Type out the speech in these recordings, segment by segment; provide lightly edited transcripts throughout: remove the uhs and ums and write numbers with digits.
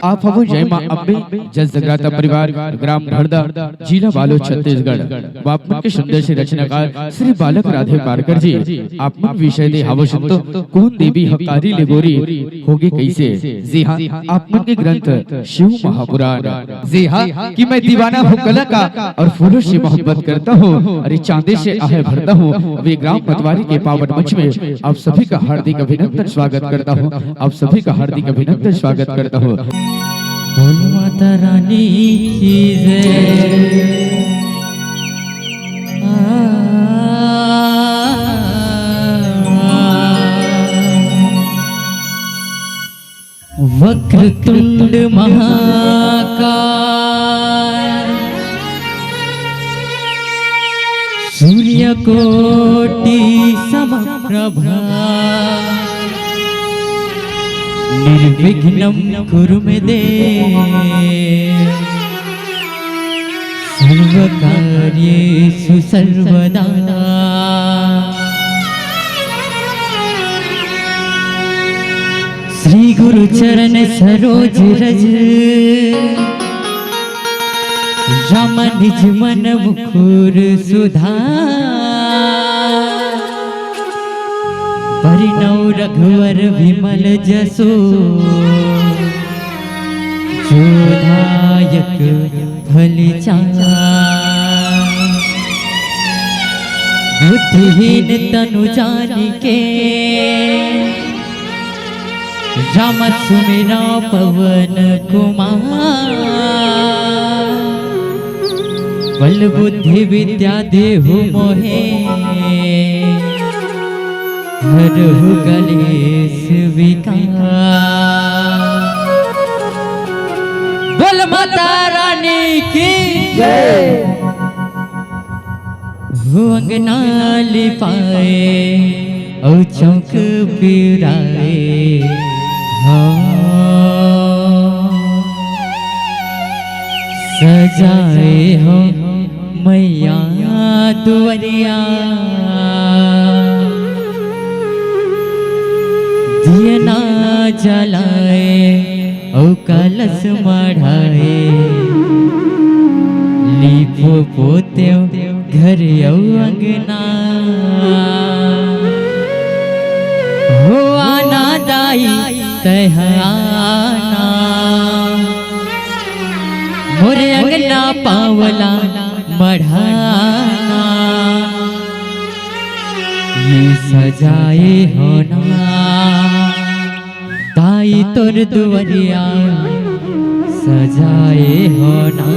आप हवो जय मां अम्बे जस जगराता परिवार ग्राम भरदा जिला बालोद छत्तीसगढ़ वापमन के सुंदर से रचनाकार श्री बालक राधे पारकर जी आप मन विषय दे हवो सुनतो कौन देवी हकारी ले गोरी होगे कैसे। जी हाँ, आप मन के ग्रंथ शिव महापुराण। जी हाँ, कि मैं दीवाना हूँ कला का और फूलों से मोहब्बत करता हूँ, अरे चांदे से आहे भरता हूँ। वे ग्राम मतवारी के पावन मंच में आप सभी का हार्दिक अभिनंदन स्वागत करता हूँ, आप सभी का हार्दिक अभिनंदन स्वागत करता हूँ। बोल माता रानी की जय। वक्रतुंड महाकाय सूर्यकोटि समप्रभा निर्विघ्नं कुरु मे देव सर्वकार्येषु सर्वदा। श्री गुरु चरण सरोज रज राम निज मन मुकुर सुधार परिणव रघुवर विमल जसो जोधायक फल चार। बुद्धिहीन तनु जानिके राम सुमिरा पवन कुमार। बल बुद्धि विद्या देहु मोहे हरहु कलेश विकार। बोल माता रानी की जय। हो अंगना लिपाए औ चौक बिराए सजाए हो मैया दुआरिया। दिया ना जलाए औ कलश मढ़ाए लीपो पोते घर औ अंगना। हो आना दाई तह आना मोरे अंगना पावला मढ़ाना। ये सजाए होना ताई तोर दुआरिया सजाए होना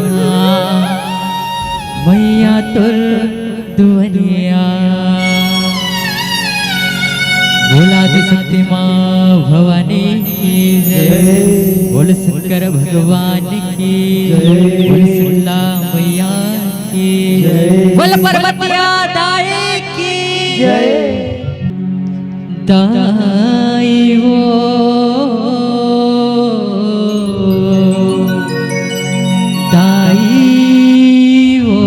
मैया तोर दुआरिया। बोला शक्ति माँ भवानी की जय। बोल शंकर भगवान की जय। बोल सुल्ला मैया की जय। बोल पर्वतिया दाई की जय। दाई वो दाई वो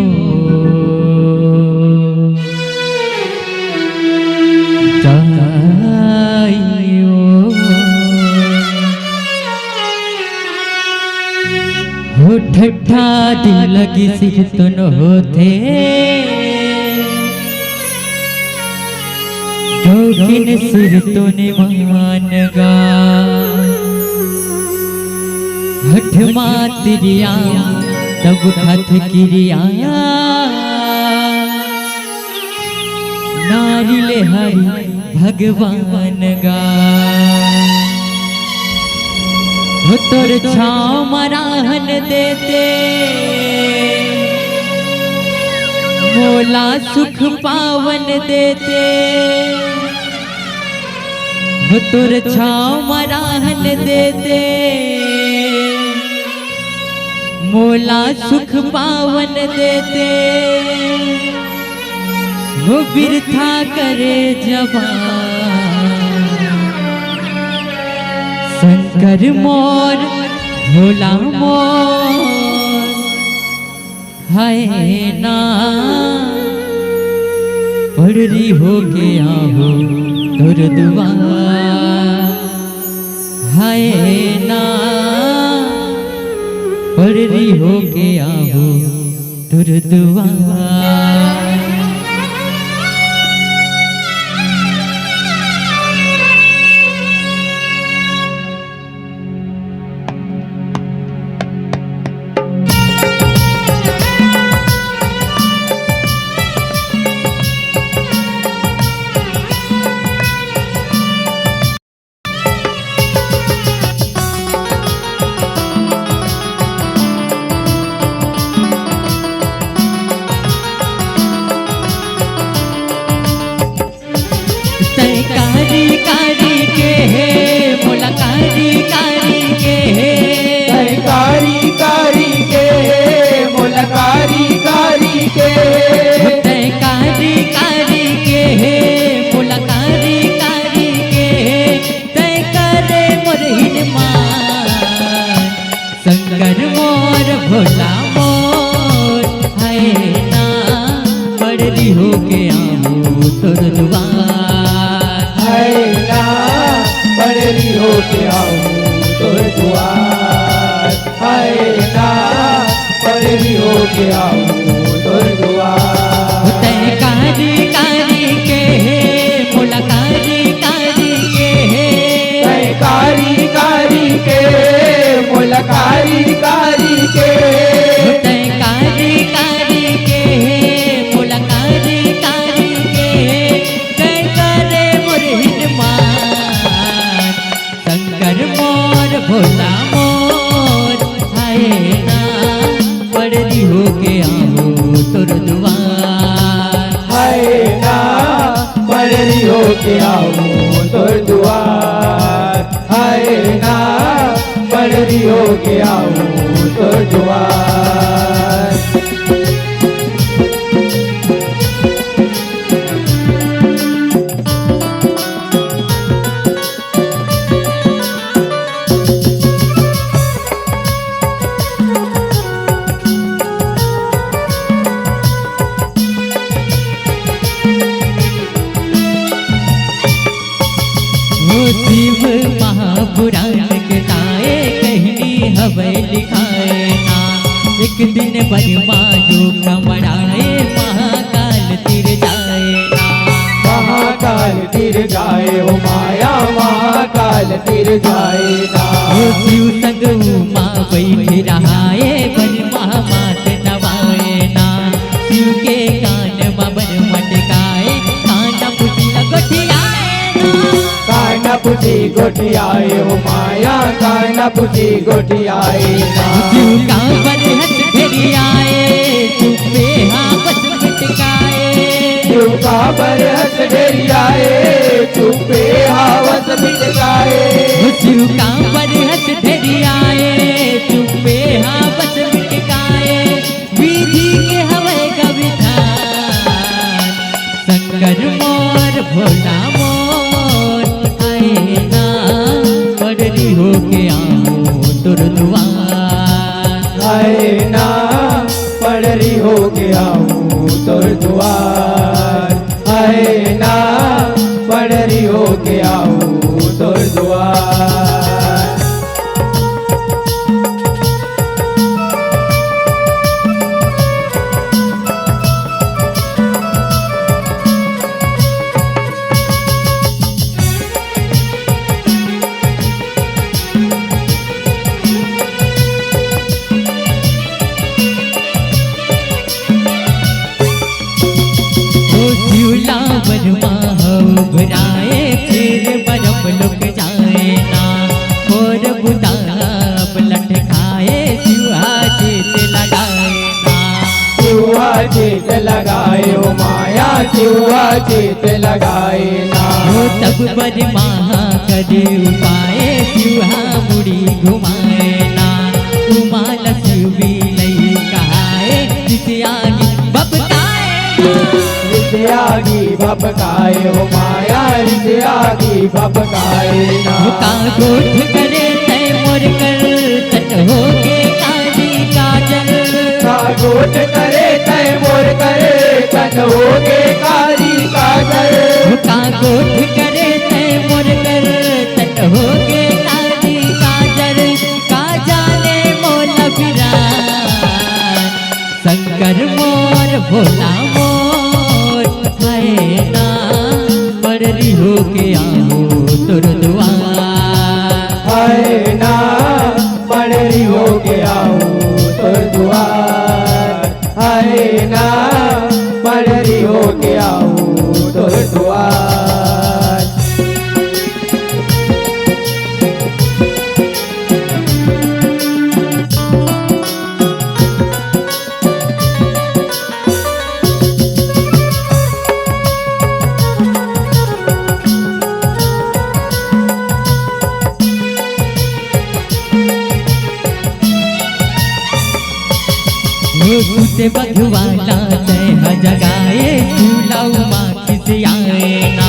दाई हो ठट्ठा दिल लगी सिर तुन होते जोगिन सिर तुन मान गा। हठ मातरिया तब खत क्रिया नारी ले हरि भगवान गा। हो तोर छाँव मराहन देते मोला सुख पावन देते। हो तोर छाँव मराहन देते मोला सुख पावन देते। वो बिरथा करे जवान शंकर मोर भोला मोर है ना। पड़री हो के आओ तोर दुआ है ना। पड़री होके आहो तुर दुआर। कारी कारी के है मोला कारी कारी के है कारी कारी के मोला कारी कारी के कारी कारी के है मोला कारी कारी के तय करे मोर हिनमान शंकर मोर भोला मोर है ना पड़री होके आऊं तोर दुआर। पड़री होके आऊं तोर दुआर। हाय ना पड़री होके आऊं तोर दुआर। तय कारी कारी के है मोला कारी कारी के है तय कारी कारी के मोला कारी कारी के तय कारी कारी के है मोला कारी कारी के तय करे मोर हिनमान शंकर मोर भोला मोर हाय ना पड़री होके आऊं तोर दुआर। हाय ना पड़री होके आऊं तोर दुआर। हाय ना पड़री होके आऊं तोर दुआर। शिव महापुराण के ताए कहनी हवे लिखाए ना एक दिन बनमा जो कमराए महाकाल तिर जाए ना। महाकाल तिर जाए हो माया महाकाल तिर जाए ना। शिव संग उमा बैठ रहाए बनमा मात नवाए ना शिव के कान बबर मटकाए काना पुटी लगठियाए ना। काना पुटी गोटियाए हो माया काना पुटी गोटियाए ना। शिव का बरहत फेरी आए चुपे हाँ बस मटकाए। शिव का बरहत ढेरी आए चुपे हावस बिटकाए। शिव का बरहत फेरी आए चुपे हाँ बस मटकाए। विधि के हवे का विधान शंकर मोर भोला मोर आए ना पड़री होके आऊं तोर दुआर। हाय ना पड़री होके आऊं तोर दुआर। हाय ना पड़री होके आऊं तोर दुआर। शिवला बरमा घुराए फिर बरम लुक जाए ना और बुदाब लटकाए शिवा जीत लगाए ना। शिवा जीत लगाए हो माया शिवा जीत लगाए ना। हो तब बरमा करे उपाय शिवा मुड़ी घुमाए ना उमाल शिव भी नहीं कहाए जितियागी बपकाए रित्यागी भपकाए हो माया रित्यागी भपकाए ना। का गोठ करे तय मोर कर तट हो के काजी काजल। का गोठ करे तय मोर करे तन हो के कारी काजल। का गोठ करे तय मोर कर तट हो के काजी काजल। का जाने मोल बिरा होके आओ तुर दुआर। हाय ना पड़री होके आओ तुर दुआर। हाय ना पड़री होके आओ तुर दुआर। से बधवाला तह जगाए झूलाऊ माखी से आए ना।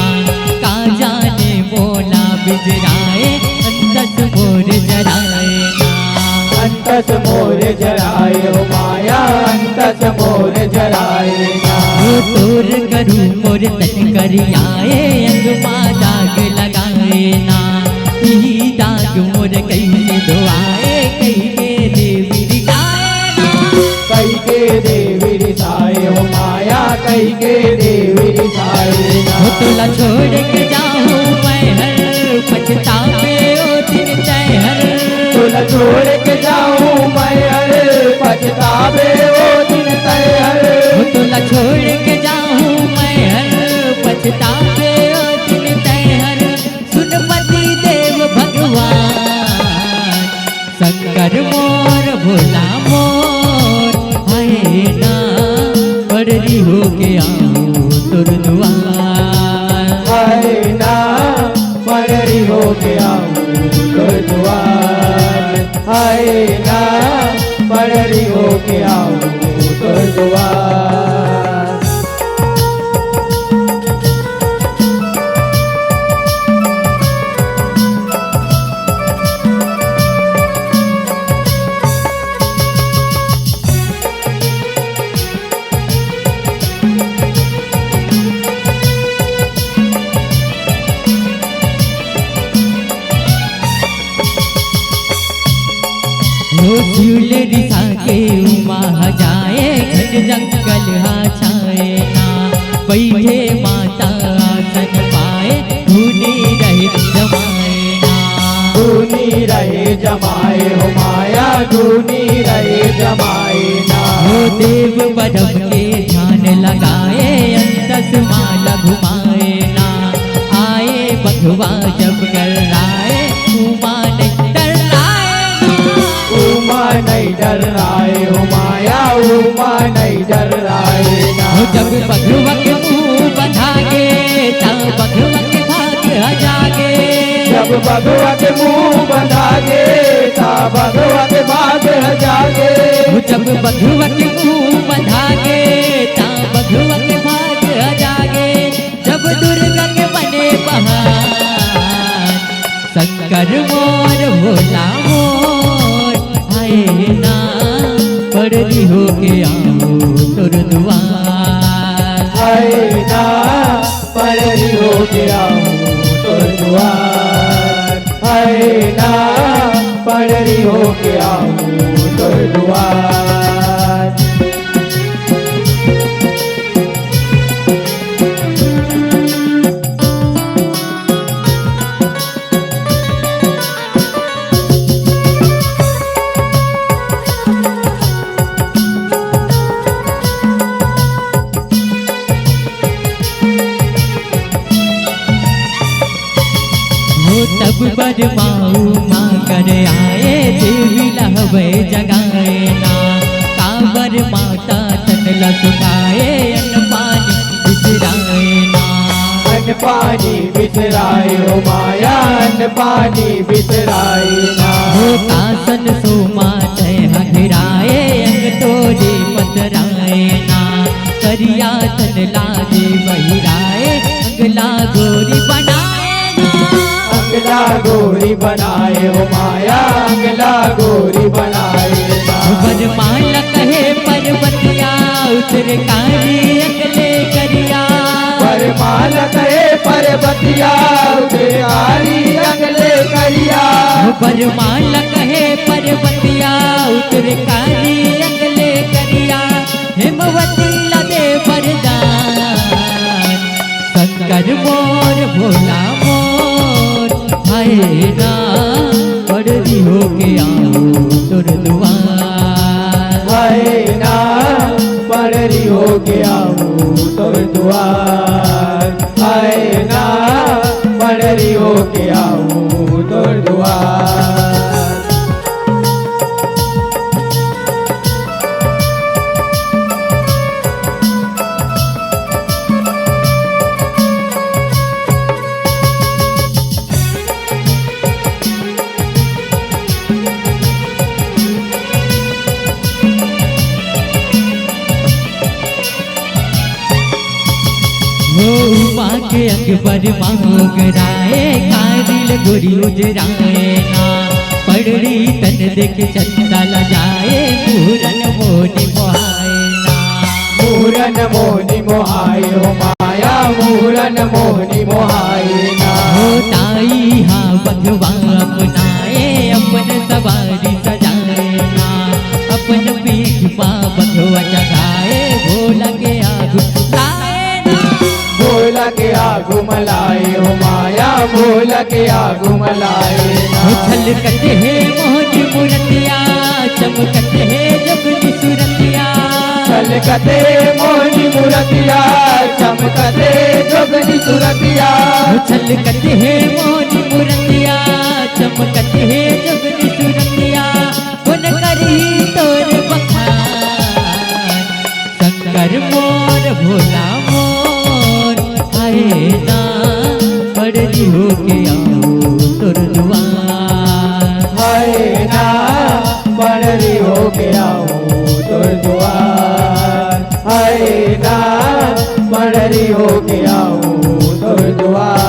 का जाने मोला बिजराए अंतस मोर जराए ना। अंतस मोर जराए हो माया अंतस मोर जराए ना। तोर करूँ मोर तन करियाए अंगमा दाग लगाए ना। यही दाग मोर कहीं दुआए कहीं के देवी दिखाए ना। कई के देवी रिसाए हो माया कई के देवी रिसाए ना। तोला छोड़ के जाऊँ मैं हर पछतावे ओ दिन तय हर। तोला छोड़ के जाऊँ मैं हर पछतावे ओ दिन तय हर। तोला छोड़ के जाऊँ मैं हर पछतावे ओ दिन तय हर। सुन पति देव भगवान शंकर मोर भोला मोर। हाय ना पड़री होके आओ तुर दुआर। हाय ना पड़री होके आओ तुर दुआर। हाय ना पड़री होके आओ तुर दुआर। झूल रिसा के उमा जाए घन जंगल हा छाए ना। बैठे माता आसन पाए धुनी रहे जमाए ना। धुनी रहे जमाए हो माया धुनी रहे जमाए ना। देव बरम के ध्यान लगाए अंतस माला घुमाए ना। आए बघवा जब कर आए उमा नहीं डर आए। उमा नहीं डर राए हो माया उमा नहीं डर राए ना। जब बघवा के मुँह बंधागे तब बघवा के भाग जागे। जब भगवा के मुंह बंधागे ता भगवा के भाग जागे। जब बघवा के मुँह बंधागे तब बघवा के भाग जागे। जब दुर्गा के बने बहार शंकर मोर भोला मोर। हाय ना पड़री होके आओ तुर दुआर। हाय ना पड़री होके आओ तुर दुआर। हाय ना पड़री होके आओ तुर दुआर। तब बरमाऊ माँ कर आए देवी लहबे जगाए ना। काबर माता तन लसुकाए अन्न पानी बिसराए ना। अन्न पानी बिसराए हो माया अन्न पानी बिसराए ना। कासन सोमा तह घिराए अंग तोरे पतराए ना। करिया तन लागे बहिराए अंगला गोरी बनाए ना। अंगला गोरी बनाए हो माया अंगला गोरी बनाए ना। बरमाला कहे पर्वतिया उतर कारी अगले करिया। बरमाल कहे पर्वतिया उतर कारी अगले करिया। बरमाला कहे पर्वतिया उतर कारी अगले करिया। हिमवती लदे वरदान शंकर मोर भोला मोर हाय ना पड़री होके आओ तोर दुआर हाय ना पड़री होके आओ तोर दुआर हाय ना पड़री होके आओ तोर दुआर के अकबर मांगराए कारिल गोरी उजराए ना पड़री तन देख चंदा लजाए पूरन मोनी मोहाए ना मूरन मोनी मोहाए हो माया मूरन मोनी मोहाए ना हो ताई हाँ बधवा अपनाए अपन सवारी सजाए ना अपन पीठ माँ बधवा जगाए भोला के आगू लाए ना भोला के आगू मलाए हो माया भोला के आगू मलाए ना छलकते है मोहनी मूर्तिया चमकते है जगनी सूरतिया छलकते मोहनी मूर्तिया चमकते जोगनी सूरतिया छलकते है मोहनी मूर्तिया चमकते है जगनी सूरतिया गुन करी तोर बखान शंकर मोर भोला मोर आए ना पड़री होके आओ तोर दुआर हाय ना पड़री होके आओ तोर दुआर हाय ना पड़री होके आओ तोर दुआर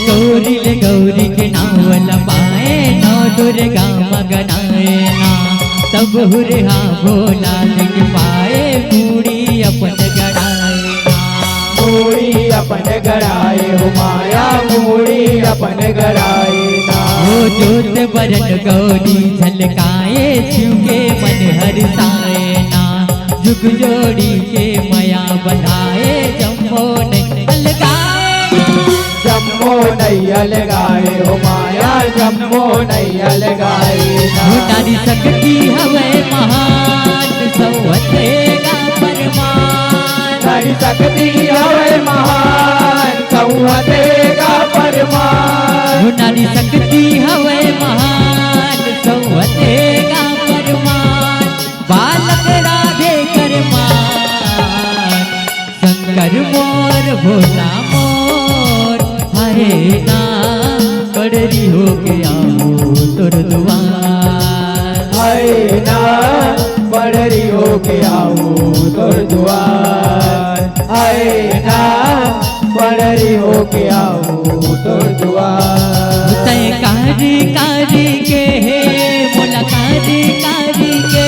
गौरी ले गौरी के नाव लपाए नौ दुर्गा मगनाए ना तब हुरहा भोला दिख पाए बूढ़ी अपन गड़ाए ना मूड़ी अपन गड़ाए हो माया मूड़ी अपन गड़ाए ना वो जोत बरन गौरी झलकाए शिव के मन हरसाए ना जुग जोड़ी के मया बधाए जम्बो ने अलगाए जम्मो नैया लगाए हो माया जम्मो नैया लगाए ना नारी शक्ति हवे महान सौवतेगा परमान नारी शक्ति हवे महान सौवतेगा परमान नारी शक्ति हवे महान सौवतेगा परमान बालक राधे करमान शंकर मोर भोला मोर हाय ना पड़री होके आओ तोर दुआर हाय ना पड़री होके आओ तोर दुआर हाय ना पड़री होके आओ तोर दुआर तय कारी कारी के हे मोला कारी कारी के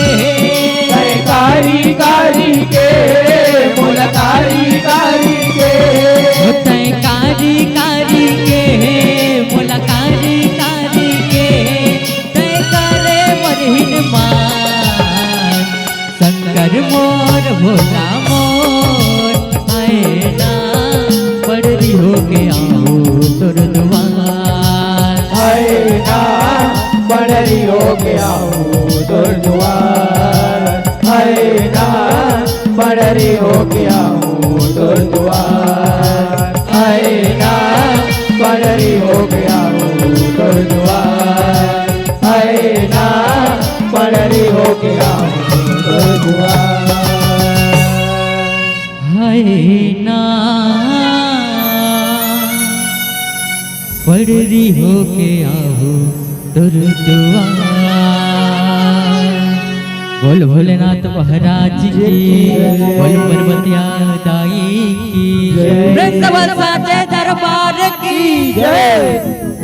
तय कारी कारी के मोला कारी कारी के तय कारी कारी के हे मोला कारी कारी के तय करे मरहिन मान शंकर मोर भोला मोर आए ना पड़री होके आओ तोर दुआर हाय ना पड़री होके आओ तोर दुआर हाय ना पड़री होके आओ तोर दुआर हाय ना पड़री होके आओ तोर दुआर हाय ना पड़री होके आओ तोर दुआर हाय ना पड़री होके आओ तोर दुआर। बोल भोलेनाथ महाराज की, बोल पर्वतिया दाई की, जय। वृंदावन साचे दरबार की जय।